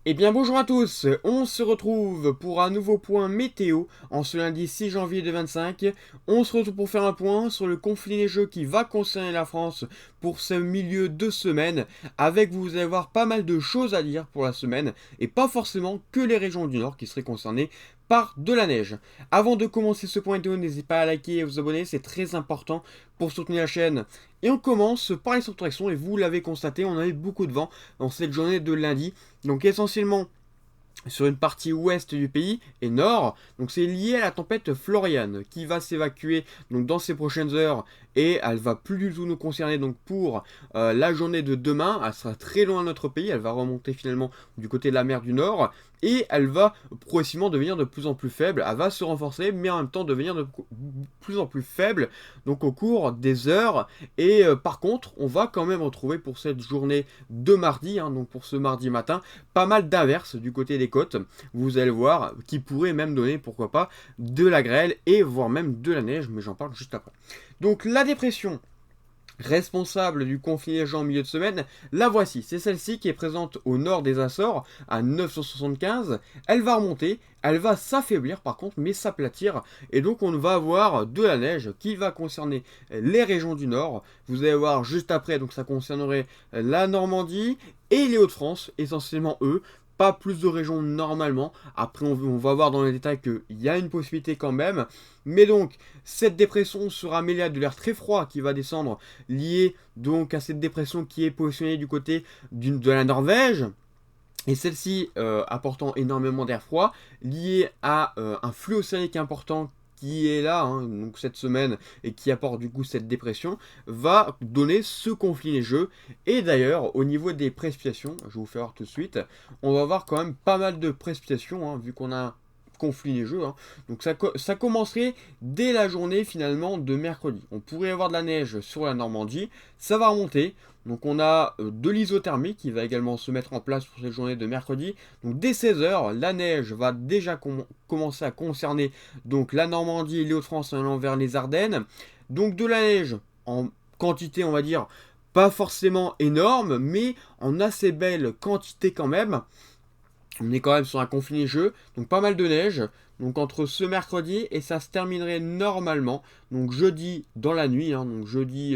Eh bien bonjour à tous, on se retrouve pour un nouveau point météo en ce lundi 6 janvier 2025. On se retrouve pour faire un point sur le conflit neigeux qui va concerner la France pour ce milieu de semaine. Avec vous allez voir pas mal de choses à dire pour la semaine et pas forcément que les régions du nord qui seraient concernées par de la neige. Avant de commencer ce point météo, n'hésitez pas à liker et à vous abonner, c'est très important pour soutenir la chaîne. Et on commence par les subtractions et vous l'avez constaté, on a eu beaucoup de vent dans cette journée de lundi. Donc essentiellement sur une partie ouest du pays et nord. Donc c'est lié à la tempête Florian qui va s'évacuer donc dans ces prochaines heures et elle va plus du tout nous concerner donc pour la journée de demain. Elle sera très loin de notre pays, elle va remonter finalement du côté de la mer du Nord et elle va progressivement devenir de plus en plus faible. Elle va se renforcer mais en même temps devenir de plus en plus faible donc au cours des heures. Et par contre on va quand même retrouver pour cette journée de mardi, donc pour ce mardi matin, pas mal d'averses du côté des côtes, vous allez voir, qui pourraient même donner, pourquoi pas, de la grêle et voire même de la neige, mais j'en parle juste après. Donc la dépression responsable du conflit neigeux en milieu de semaine, la voici, c'est celle-ci qui est présente au nord des Açores, à 975, elle va remonter, elle va s'affaiblir par contre, mais s'aplatir, et donc on va avoir de la neige qui va concerner les régions du nord, vous allez voir juste après, donc ça concernerait la Normandie et les Hauts-de-France, essentiellement eux, pas plus de régions normalement. Après, on va voir dans les détails qu'il y a une possibilité quand même. Mais donc, cette dépression sera mêlée à de l'air très froid qui va descendre, lié donc à cette dépression qui est positionnée du côté de la Norvège. Et celle-ci apportant énormément d'air froid, lié à un flux océanique important qui est là donc cette semaine et qui apporte du coup cette dépression, va donner ce conflit neigeux. Et d'ailleurs, au niveau des précipitations, je vais vous faire voir tout de suite, on va avoir quand même pas mal de précipitations, vu qu'on a un conflit neigeux. Donc ça commencerait dès la journée finalement de mercredi. On pourrait avoir de la neige sur la Normandie, ça va remonter. Donc on a de l'isothermie qui va également se mettre en place pour cette journée de mercredi. Donc dès 16 h, la neige va déjà commencer à concerner donc la Normandie, les Hauts-de-France allant vers les Ardennes. Donc de la neige en quantité, on va dire, pas forcément énorme, mais en assez belle quantité quand même. On est quand même sur un conflit neigeux, donc pas mal de neige. Donc entre ce mercredi et ça se terminerait normalement, donc jeudi dans la nuit, donc jeudi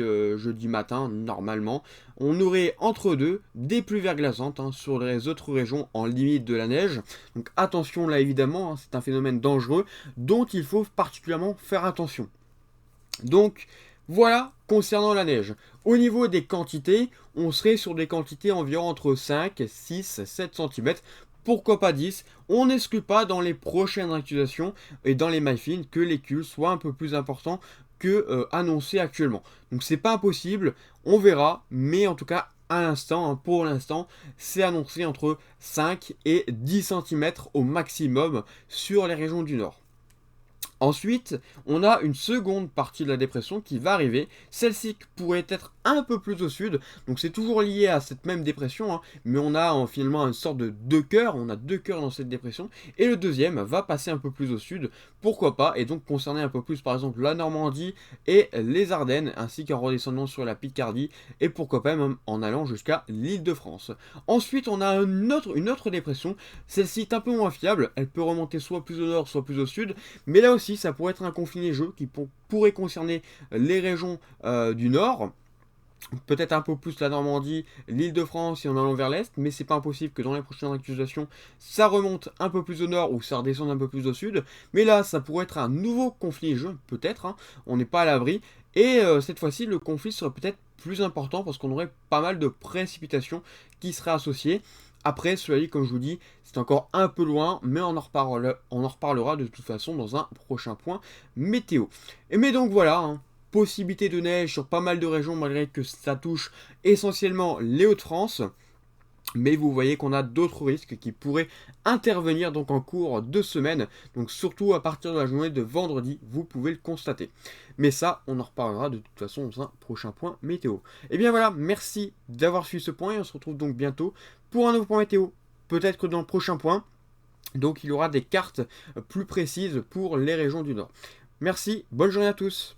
matin normalement, on aurait entre deux des pluies verglaçantes sur les autres régions en limite de la neige. Donc attention là évidemment, c'est un phénomène dangereux dont il faut particulièrement faire attention. Donc voilà concernant la neige. Au niveau des quantités, on serait sur des quantités environ entre 5, 6, 7 cm. Pourquoi pas 10? On n'exclut pas dans les prochaines accusations et dans les mailles fines que les culs soient un peu plus importants que annoncé actuellement. Donc c'est pas impossible, on verra, mais en tout cas à l'instant, pour l'instant, c'est annoncé entre 5 et 10 cm au maximum sur les régions du nord. Ensuite, on a une seconde partie de la dépression qui va arriver. Celle-ci pourrait être un peu plus au sud. Donc c'est toujours lié à cette même dépression. Mais on a finalement une sorte de deux cœurs. On a deux cœurs dans cette dépression. Et le deuxième va passer un peu plus au sud. Pourquoi pas? Et donc concerner un peu plus par exemple la Normandie et les Ardennes. Ainsi qu'en redescendant sur la Picardie. Et pourquoi pas même en allant jusqu'à l'Île-de-France. Ensuite, on a une autre dépression. Celle-ci est un peu moins fiable. Elle peut remonter soit plus au nord, soit plus au sud. Mais là aussi, ça pourrait être un conflit neigeux qui pourrait concerner les régions du nord. Peut-être un peu plus la Normandie, l'Île-de-France et en allant vers l'Est, mais c'est pas impossible que dans les prochaines accusations, ça remonte un peu plus au nord ou ça redescende un peu plus au sud. Mais là, ça pourrait être un nouveau conflit neigeux, peut-être, on n'est pas à l'abri. Et cette fois-ci, le conflit serait peut-être plus important parce qu'on aurait pas mal de précipitations qui seraient associées. Après, cela dit, comme je vous dis, c'est encore un peu loin, mais on en reparlera de toute façon dans un prochain point météo. Mais donc voilà, possibilité de neige sur pas mal de régions malgré que ça touche essentiellement les Hauts-de-France. Mais vous voyez qu'on a d'autres risques qui pourraient intervenir donc en cours de semaine. Donc surtout à partir de la journée de vendredi, vous pouvez le constater. Mais ça, on en reparlera de toute façon dans un prochain point météo. Et bien voilà, merci d'avoir suivi ce point et on se retrouve donc bientôt pour un nouveau point météo. Peut-être que dans le prochain point, donc il y aura des cartes plus précises pour les régions du Nord. Merci, bonne journée à tous.